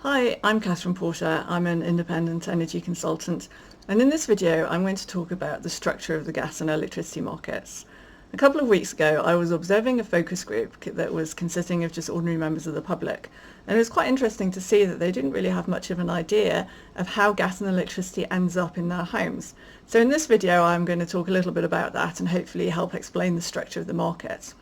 Hi, I'm Catherine Porter. I'm an independent energy consultant, and in this video I'm going to talk about the structure of the gas and electricity markets. A couple of weeks ago I was observing a focus group that was consisting of just ordinary members of the public, and it was quite interesting to see that they didn't really have much of an idea of how gas and electricity ends up in their homes. So in this video I'm going to talk a little bit about that and hopefully help explain the structure of the market.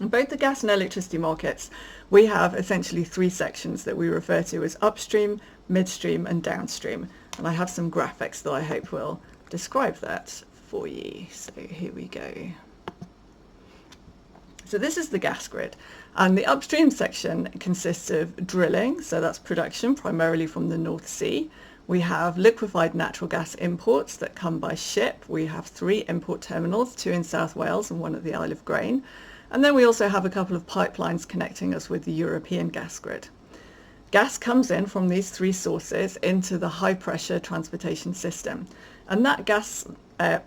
In both the gas and electricity markets, we have essentially three sections that we refer to as upstream, midstream and downstream. And I have some graphics that I hope will describe that for you. So here we go. So this is the gas grid, and the upstream section consists of drilling, so that's production primarily from the North Sea. We have liquefied natural gas imports that come by ship. We have 3 import terminals, 2 in South Wales and 1 at the Isle of Grain. And then we also have a couple of pipelines connecting us with the European gas grid. Gas comes in from these 3 sources into the high pressure transportation system. And that gas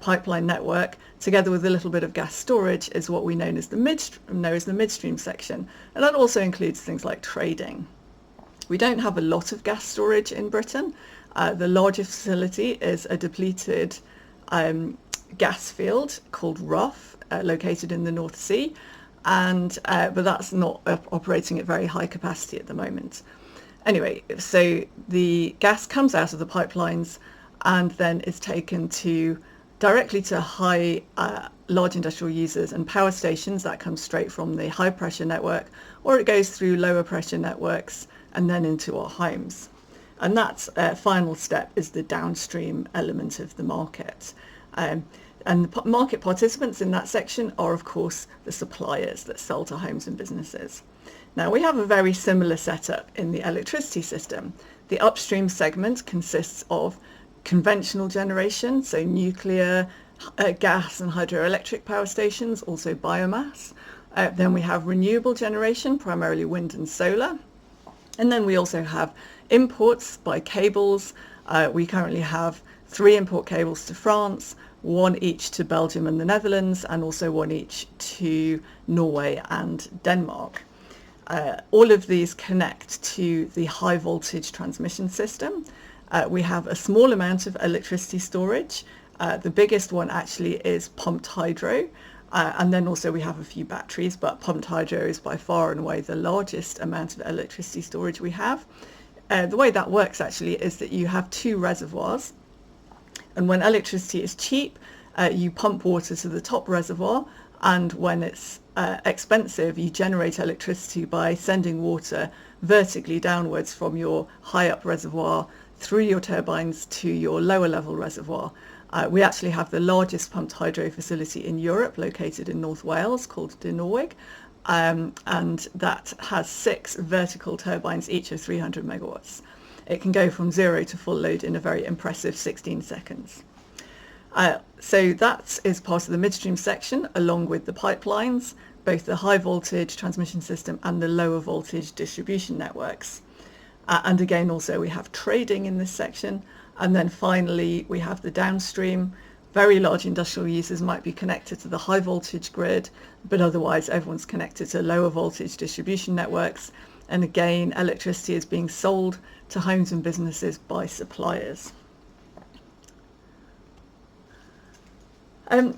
pipeline network, together with a little bit of gas storage, is what we know as the midstream section. And that also includes things like trading. We don't have a lot of gas storage in Britain. The largest facility is a depleted gas field called Rough, located in the North Sea, and but that's not operating at very high capacity at the moment. Anyway, so the gas comes out of the pipelines and then is taken directly to large industrial users and power stations. That comes straight from the high pressure network, or it goes through lower pressure networks and then into our homes. And that final step is the downstream element of the market. And the market participants in that section are, of course, the suppliers that sell to homes and businesses. Now, we have a very similar setup in the electricity system. The upstream segment consists of conventional generation, so nuclear, gas and hydroelectric power stations, also biomass. Then we have renewable generation, primarily wind and solar. And then we also have imports by cables. We currently have 3 import cables to France, 1 each to Belgium and the Netherlands, and also 1 each to Norway and Denmark. All of these connect to the high voltage transmission system. We have a small amount of electricity storage. The biggest one actually is pumped hydro. And then also we have a few batteries, but pumped hydro is by far and away the largest amount of electricity storage we have. The way that works actually is that you have 2 reservoirs. And when electricity is cheap, you pump water to the top reservoir, and when it's expensive, you generate electricity by sending water vertically downwards from your high up reservoir through your turbines to your lower level reservoir. We actually have the largest pumped hydro facility in Europe, located in North Wales, called De Norwig, and that has 6 vertical turbines, each of 300 megawatts. It can go from 0 to full load in a very impressive 16 seconds. So that is part of the midstream section, along with the pipelines, both the high voltage transmission system and the lower voltage distribution networks. And again, also we have trading in this section. And then finally, we have the downstream. Very large industrial users might be connected to the high voltage grid, but otherwise everyone's connected to lower voltage distribution networks. And again, electricity is being sold to homes and businesses by suppliers. And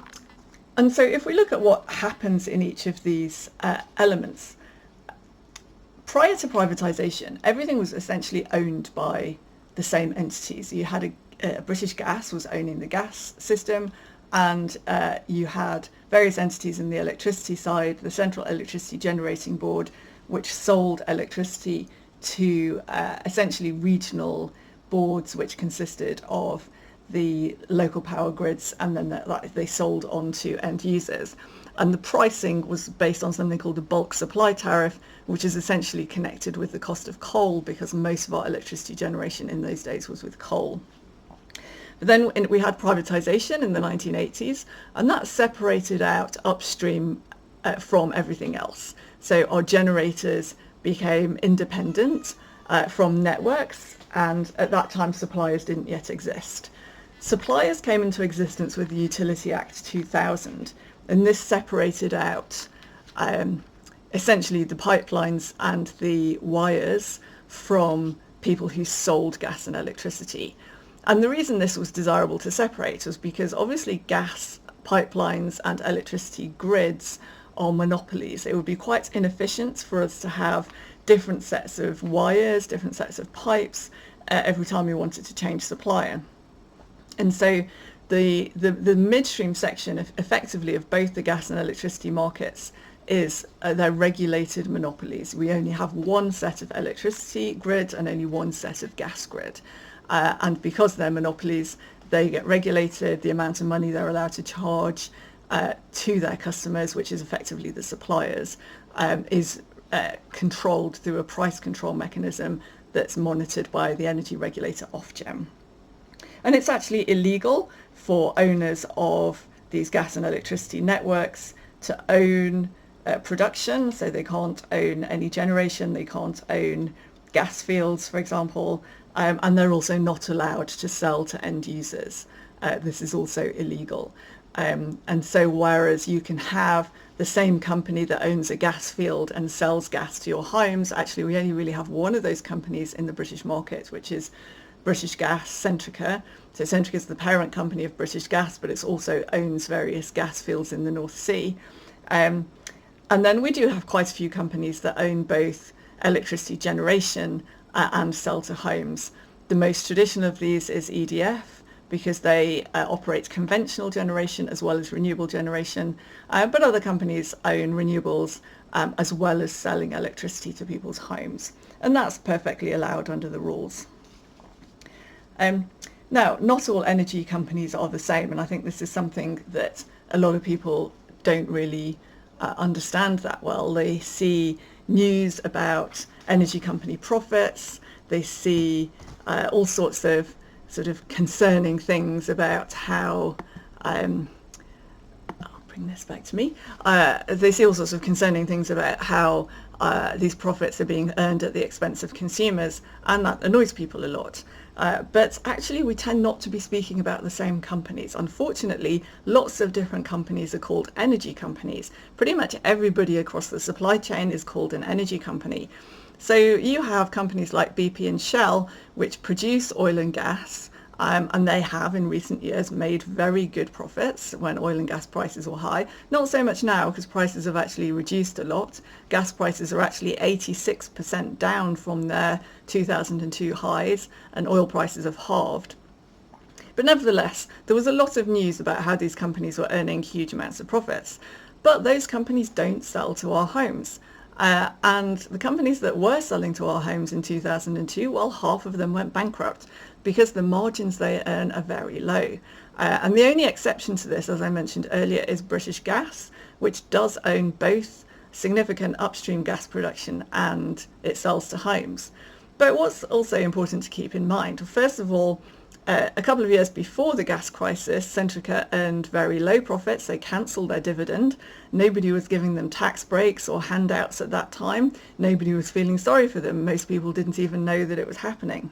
so if we look at what happens in each of these elements, prior to privatisation, everything was essentially owned by the same entities. You had British Gas was owning the gas system, and you had various entities in the electricity side, the Central Electricity Generating Board, which sold electricity to essentially regional boards, which consisted of the local power grids, and then they sold on to end users. And the pricing was based on something called a bulk supply tariff, which is essentially connected with the cost of coal, because most of our electricity generation in those days was with coal. But then we had privatisation in the 1980s, and that separated out upstream from everything else. So our generators became independent from networks, and at that time suppliers didn't yet exist. Suppliers came into existence with the Utility Act 2000, and this separated out essentially the pipelines and the wires from people who sold gas and electricity. And the reason this was desirable to separate was because obviously gas pipelines and electricity grids are monopolies. It would be quite inefficient for us to have different sets of wires, different sets of pipes every time we wanted to change supplier. And so the midstream section effectively of both the gas and electricity markets is they're regulated monopolies. We only have one set of electricity grid and only one set of gas grid. And because they're monopolies, they get regulated. The amount of money they're allowed to charge to their customers, which is effectively the suppliers, is controlled through a price control mechanism that's monitored by the energy regulator Ofgem. And it's actually illegal for owners of these gas and electricity networks to own production, so they can't own any generation, they can't own gas fields, for example, and they're also not allowed to sell to end users. This is also illegal. And so whereas you can have the same company that owns a gas field and sells gas to your homes, actually we only really have one of those companies in the British market, which is British Gas Centrica. So Centrica is the parent company of British Gas, but it also owns various gas fields in the North Sea. And then we do have quite a few companies that own both electricity generation and sell to homes. The most traditional of these is EDF, because they operate conventional generation as well as renewable generation, but other companies own renewables as well as selling electricity to people's homes, and that's perfectly allowed under the rules. Now, not all energy companies are the same, and I think this is something that a lot of people don't really understand that well. They see news about energy company profits, they see all sorts of sort of concerning things about how, I'll bring this back to me, they see all sorts of concerning things about how these profits are being earned at the expense of consumers, and that annoys people a lot. But actually we tend not to be speaking about the same companies. Unfortunately, lots of different companies are called energy companies. Pretty much everybody across the supply chain is called an energy company. So you have companies like BP and Shell, which produce oil and gas, and they have in recent years made very good profits when oil and gas prices were high. Not so much now, because prices have actually reduced a lot. Gas prices are actually 86% down from their 2002 highs, and oil prices have halved. But nevertheless, there was a lot of news about how these companies were earning huge amounts of profits. But those companies don't sell to our homes. And the companies that were selling to our homes in 2002, well, half of them went bankrupt because the margins they earn are very low. And the only exception to this, as I mentioned earlier, is British Gas, which does own both significant upstream gas production and it sells to homes. But what's also important to keep in mind, first of all, a couple of years before the gas crisis, Centrica earned very low profits. They cancelled their dividend. Nobody was giving them tax breaks or handouts at that time. Nobody was feeling sorry for them. Most people didn't even know that it was happening.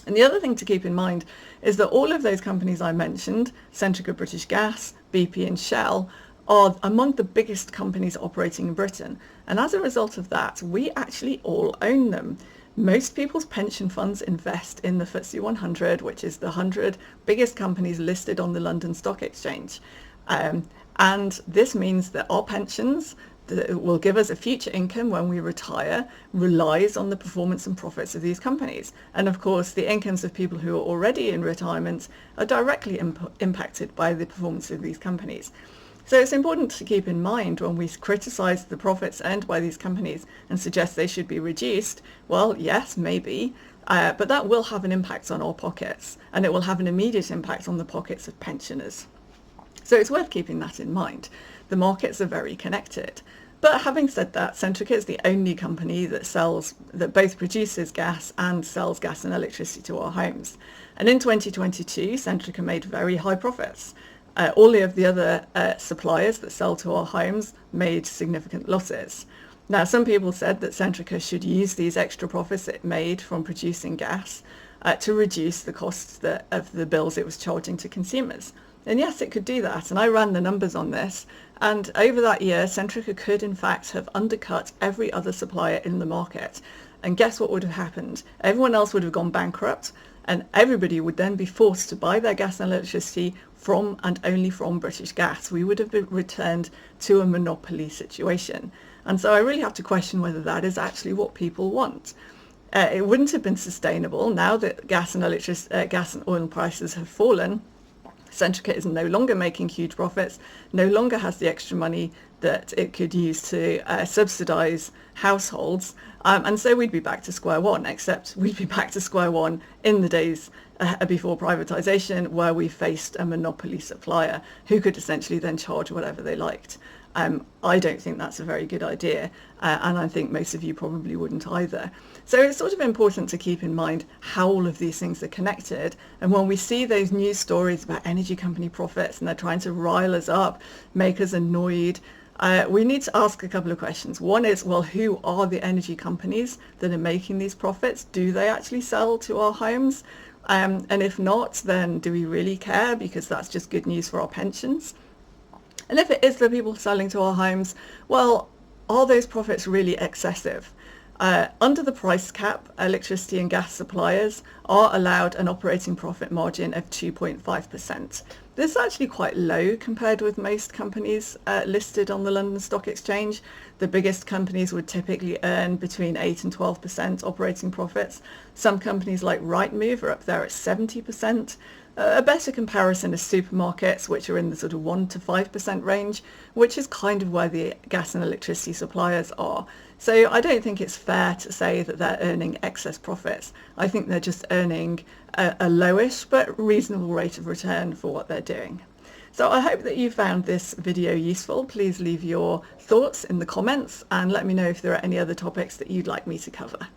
And the other thing to keep in mind is that all of those companies I mentioned, Centrica, British Gas, BP and Shell, are among the biggest companies operating in Britain. And as a result of that, we actually all own them. Most people's pension funds invest in the FTSE 100, which is the 100 biggest companies listed on the London Stock Exchange. And this means that our pensions that will give us a future income when we retire relies on the performance and profits of these companies. And of course, the incomes of people who are already in retirement are directly impacted by the performance of these companies. So it's important to keep in mind when we criticise the profits earned by these companies and suggest they should be reduced, well, yes, maybe, but that will have an impact on our pockets, and it will have an immediate impact on the pockets of pensioners. So it's worth keeping that in mind. The markets are very connected. But having said that, Centrica is the only company that both produces gas and sells gas and electricity to our homes. And in 2022, Centrica made very high profits. All of the other suppliers that sell to our homes made significant losses. Now, some people said that Centrica should use these extra profits it made from producing gas to reduce the costs of the bills it was charging to consumers. And yes, it could do that. And I ran the numbers on this. And over that year, Centrica could, in fact, have undercut every other supplier in the market. And guess what would have happened? Everyone else would have gone bankrupt, and everybody would then be forced to buy their gas and electricity from and only from British Gas. We would have been returned to a monopoly situation. And so I really have to question whether that is actually what people want. It wouldn't have been sustainable. Now that gas and oil prices have fallen, Centrica is no longer making huge profits, no longer has the extra money that it could use to subsidise households. And so we'd be back to square one, except we'd be back to square one in the days before privatisation, where we faced a monopoly supplier who could essentially then charge whatever they liked. I don't think that's a very good idea, and I think most of you probably wouldn't either. So it's sort of important to keep in mind how all of these things are connected, and when we see those news stories about energy company profits and they're trying to rile us up, make us annoyed, we need to ask a couple of questions. One is, well, who are the energy companies that are making these profits? Do they actually sell to our homes? And if not, then do we really care? Because that's just good news for our pensions. And if it is the people selling to our homes, well, are those profits really excessive? Under the price cap, electricity and gas suppliers are allowed an operating profit margin of 2.5%. This is actually quite low compared with most companies listed on the London Stock Exchange. The biggest companies would typically earn between 8 and 12% operating profits. Some companies like Rightmove are up there at 70%. A better comparison is supermarkets, which are in the sort of 1 to 5% range, which is kind of where the gas and electricity suppliers are. So I don't think it's fair to say that they're earning excess profits. I think they're just earning a lowish but reasonable rate of return for what they're doing. So I hope that you found this video useful. Please leave your thoughts in the comments and let me know if there are any other topics that you'd like me to cover.